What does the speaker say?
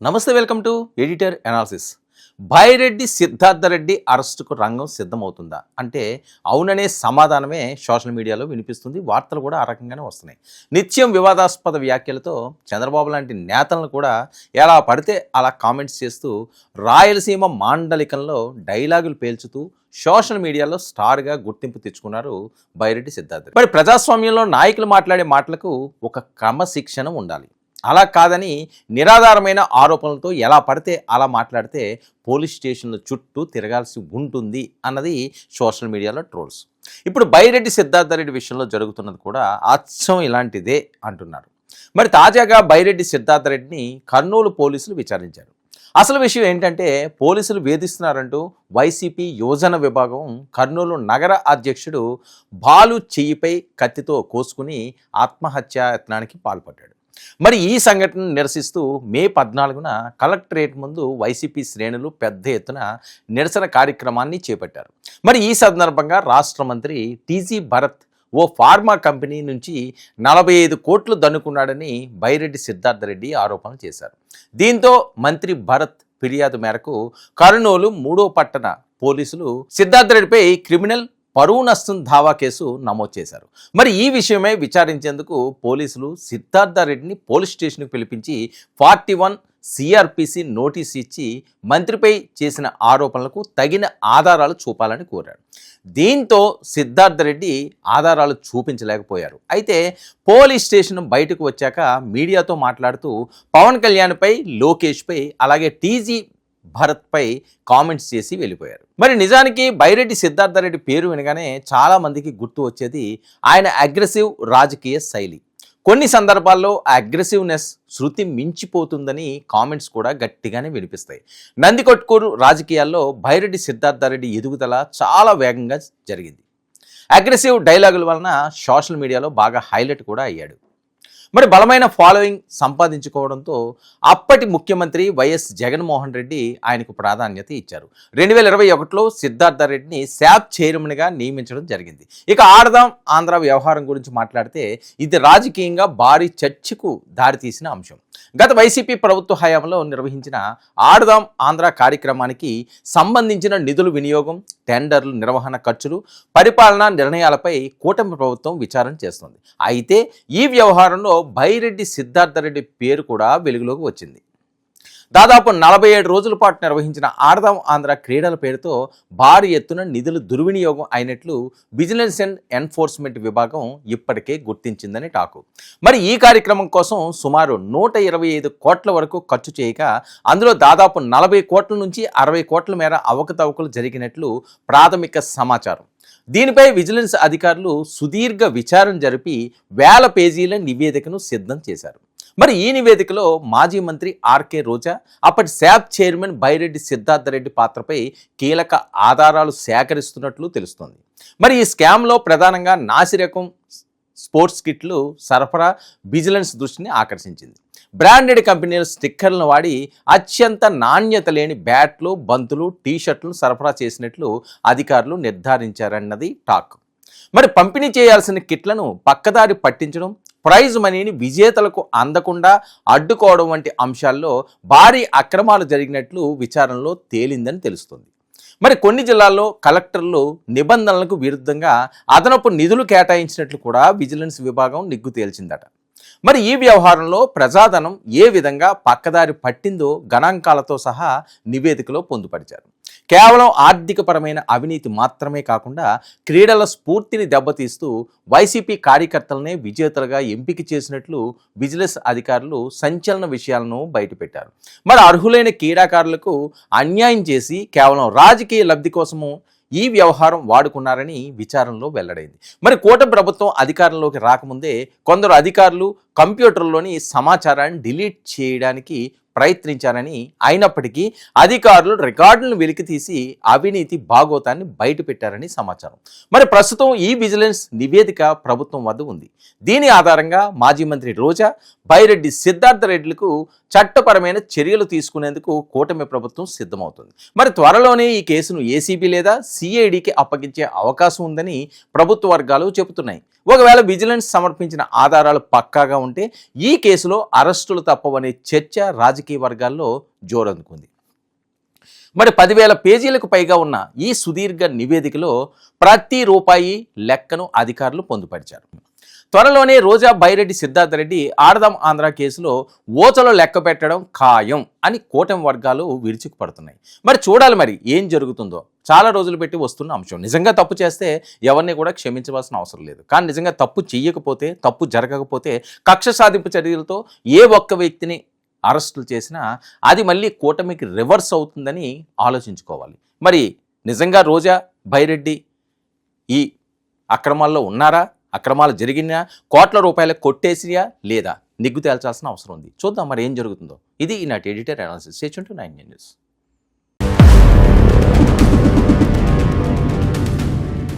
నమస్తే, welcome to editor analysis. Byreddy Siddharth Reddy అరెస్టుకు రంగం సిద్ధమవుతుందా అంటే అవుననే సమాధానమే సోషల్ మీడియాలో వినిపిస్తుంది. వార్తలు కూడా ఆ రకంగానే వస్తున్నాయి. నిత్యం వివాదాస్పద వ్యాఖ్యలతో చంద్రబాబు లాంటి నేతలను కూడా ఎలా పడితే అలా కామెంట్స్ చేస్తూ రాయలసీమ మాండలికంలో డైలాగులు పేల్చుతూ సోషల్ మీడియాలో స్టార్గా గుర్తింపు తెచ్చుకున్నారు బైరెడ్డి సిద్ధార్థరెడ్డి. మరి ప్రజాస్వామ్యంలో నాయకులు మాట్లాడే మాటలకు ఒక క్రమశిక్షణ ఉండాలి. అలా కాదని నిరాధారమైన ఆరోపణలతో ఎలా పడితే అలా మాట్లాడితే పోలీస్ స్టేషన్ల చుట్టూ తిరగాల్సి ఉంటుంది అన్నది సోషల్ మీడియాలో ట్రోల్స్. ఇప్పుడు బైరెడ్డి సిద్ధార్థరెడ్డి విషయంలో జరుగుతున్నది కూడా అచ్చం ఇలాంటిదే అంటున్నారు. మరి తాజాగా బైరెడ్డి సిద్ధార్థరెడ్డిని కర్నూలు పోలీసులు విచారించారు. అసలు విషయం ఏంటంటే పోలీసులు వేధిస్తున్నారంటూ వైసీపీ యువజన విభాగం కర్నూలు నగర అధ్యక్షుడు బాలు చెయ్యిపై కత్తితో కోసుకుని ఆత్మహత్యా యత్నానికి పాల్పడ్డాడు. మరి ఈ సంఘటనను నిరసిస్తూ మే 14న కలెక్టరేట్ ముందు వైసీపీ శ్రేణులు పెద్ద ఎత్తున నిరసన కార్యక్రమాన్ని చేపట్టారు. మరి ఈ సందర్భంగా రాష్ట్ర మంత్రి టీజీ భరత్ ఓ ఫార్మా కంపెనీ నుంచి 45 కోట్లు దన్నుకున్నాడని బైరెడ్డి సిద్ధార్థరెడ్డి ఆరోపణలు చేశారు. దీంతో మంత్రి భరత్ ఫిర్యాదు మేరకు కర్నూలు 3వ పట్టణ పోలీసులు సిద్ధార్థరెడ్డిపై క్రిమినల్ పరువు నష్టం దావా కేసు నమోదు చేశారు. మరి ఈ విషయమై విచారించేందుకు పోలీసులు సిద్ధార్థరెడ్డిని పోలీస్ స్టేషన్కు పిలిపించి 41 సిఆర్పిసి నోటీస్ ఇచ్చి మంత్రిపై చేసిన ఆరోపణలకు తగిన ఆధారాలు చూపాలని కోరారు. దీంతో సిద్ధార్థరెడ్డి ఆధారాలు చూపించలేకపోయారు. అయితే పోలీస్ స్టేషన్ బయటకు వచ్చాక మీడియాతో మాట్లాడుతూ పవన్ కళ్యాణ్పై, లోకేష్పై, అలాగే టీజీ భరత్పై కామెంట్స్ చేసి వెళ్ళిపోయారు. మరి నిజానికి బైరెడ్డి సిద్ధార్థరెడ్డి పేరు వినగానే చాలామందికి గుర్తు వచ్చేది ఆయన అగ్రెసివ్ రాజకీయ శైలి. కొన్ని సందర్భాల్లో ఆ అగ్రెసివ్నెస్ శృతి మించిపోతుందని కామెంట్స్ కూడా గట్టిగానే వినిపిస్తాయి. నందికొట్కూరు రాజకీయాల్లో బైరెడ్డి సిద్ధార్థరెడ్డి ఎదుగుదల చాలా వేగంగా జరిగింది. అగ్రెసివ్ డైలాగుల వలన సోషల్ మీడియాలో బాగా హైలైట్ కూడా అయ్యాడు. మరి బలమైన ఫాలోయింగ్ సంపాదించుకోవడంతో అప్పటి ముఖ్యమంత్రి వైఎస్ జగన్మోహన్ రెడ్డి ఆయనకు ప్రాధాన్యత ఇచ్చారు. 2021లో సిద్ధార్థరెడ్డిని శాప్ చైర్మన్గా నియమించడం జరిగింది. ఇక ఆడదాం ఆంధ్ర వ్యవహారం గురించి మాట్లాడితే ఇది రాజకీయంగా భారీ చర్చకు దారితీసిన అంశం. గత వైసీపీ ప్రభుత్వ హయాంలో నిర్వహించిన ఆడదాం ఆంధ్ర కార్యక్రమానికి సంబంధించిన నిధుల వినియోగం, టెండర్లు, నిర్వహణ ఖర్చులు, పరిపాలనా నిర్ణయాలపై కూటమి ప్రభుత్వం విచారణ చేస్తుంది. అయితే ఈ వ్యవహారంలో బైరెడ్డి సిద్ధార్థరెడ్డి పేరు కూడా వెలుగులోకి వచ్చింది. దాదాపు 47 రోజుల పాటు నిర్వహించిన ఆడదాం ఆంధ్ర క్రీడల పేరుతో భారీ ఎత్తున నిధులు దుర్వినియోగం అయినట్లు విజిలెన్స్ అండ్ ఎన్ఫోర్స్మెంట్ విభాగం ఇప్పటికే గుర్తించిందని టాకు. మరి ఈ కార్యక్రమం కోసం సుమారు 125 కోట్ల వరకు ఖర్చు చేయగా అందులో దాదాపు 40 కోట్ల నుంచి 60 కోట్ల మేర అవకతవకలు జరిగినట్లు ప్రాథమిక సమాచారం. దీనిపై విజిలెన్స్ అధికారులు సుదీర్ఘ విచారణ జరిపి వేల పేజీల నివేదికను సిద్ధం చేశారు. మరి ఈ నివేదికలో మాజీ మంత్రి ఆర్కే రోజా, అప్పటి శాప్ చైర్మన్ బైరెడ్డి సిద్ధార్థరెడ్డి పాత్రపై కీలక ఆధారాలు సేకరిస్తున్నట్లు తెలుస్తోంది. మరి ఈ స్కామ్లో ప్రధానంగా నాసిరకం స్పోర్ట్స్ కిట్లు సరఫరా విజిలెన్స్ దృష్టిని ఆకర్షించింది. బ్రాండెడ్ కంపెనీల స్టిక్కర్లను వాడి అత్యంత నాణ్యత లేని బ్యాట్లు, బంతులు, టీషర్ట్లు సరఫరా చేసినట్లు అధికారులు నిర్ధారించారన్నది టాక్. మరి పంపిణీ చేయాల్సిన కిట్లను పక్కదారి పట్టించడం, ప్రైజ్ మనీని విజేతలకు అందకుండా అడ్డుకోవడం వంటి అంశాల్లో భారీ అక్రమాలు జరిగినట్లు విచారణలో తేలిందని తెలుస్తుంది. మరి కొన్ని జిల్లాల్లో కలెక్టర్లు నిబంధనలకు విరుద్ధంగా అదనపు నిధులు కేటాయించినట్లు కూడా విజిలెన్స్ విభాగం నిగ్గు తేల్చిందట. మరి ఈ వ్యవహారంలో ప్రజాధనం ఏ విధంగా పక్కదారి పట్టిందో గణాంకాలతో సహా నివేదికలో పొందుపరిచారు. కేవలం ఆర్థికపరమైన అవినీతి మాత్రమే కాకుండా క్రీడల స్ఫూర్తిని దెబ్బతీస్తూ వైసీపీ కార్యకర్తలనే విజేతలుగా ఎంపిక చేసినట్లు విజిలెన్స్ అధికారులు సంచలన విషయాలను బయటపెట్టారు. మరి అర్హులైన క్రీడాకారులకు అన్యాయం చేసి కేవలం రాజకీయ లబ్ధి కోసము ఈ వ్యవహారం వాడుకున్నారని విచారణలో వెల్లడైంది. మరి కూటమి ప్రభుత్వం అధికారంలోకి రాకముందే కొందరు అధికారులు కంప్యూటర్లోని సమాచారాన్ని డిలీట్ చేయడానికి ప్రయత్నించారని, అయినప్పటికీ అధికారులు రికార్డులను వెలికితీసి అవినీతి భాగోతాన్ని బయటపెట్టారని సమాచారం. మరి ప్రస్తుతం ఈ విజిలెన్స్ నివేదిక ప్రభుత్వం వద్ద ఉంది. దీని ఆధారంగా మాజీ మంత్రి రోజా, బైరెడ్డి సిద్ధార్థరెడ్డిలకు చట్టపరమైన చర్యలు తీసుకునేందుకు కూటమి ప్రభుత్వం సిద్ధమవుతుంది. మరి త్వరలోనే ఈ కేసును ఏసీబీ లేదా సిఐడికి అప్పగించే అవకాశం ఉందని ప్రభుత్వ వర్గాలు చెబుతున్నాయి. ఒకవేళ విజిలెన్స్ సమర్పించిన ఆధారాలు పక్కాగా ఉంటే ఈ కేసులో అరెస్టులు తప్పవనే చర్చ రాజకీయ వర్గాల్లో జోరందుకుంది. మరి 10,000 పేజీలకు పైగా ఉన్న ఈ సుదీర్ఘ నివేదికలో ప్రతి రూపాయి లెక్కను అధికారులు పొందుపరిచారు. త్వరలోనే రోజా, బైరెడ్డి, సిద్ధార్థరెడ్డి ఆడదాం ఆంధ్ర కేసులో ఓచలో లెక్క పెట్టడం ఖాయం అని కూటమి వర్గాలు విరుచుకుపడుతున్నాయి. మరి చూడాలి మరి ఏం జరుగుతుందో. చాలా రోజులు పెట్టి వస్తున్న అంశం. నిజంగా తప్పు చేస్తే ఎవరిని కూడా క్షమించవలసిన అవసరం లేదు. కానీ నిజంగా తప్పు చెయ్యకపోతే, తప్పు జరగకపోతే కక్ష సాధింపు చర్యలతో ఏ ఒక్క వ్యక్తిని అరెస్టులు చేసినా అది మళ్ళీ కూటమికి రివర్స్ అవుతుందని ఆలోచించుకోవాలి. మరి నిజంగా రోజా, బైరెడ్డి ఈ అక్రమాల్లో ఉన్నారా? అక్రమాలు జరిగినా కోట్ల రూపాయలు కొట్టేసియా లేదా? నిగ్గు తేల్చాల్సిన అవసరం ఉంది. చూద్దాం మరి ఏం జరుగుతుందో. ఇది ఈనాటి editor analysis. Stay tuned to 9 news.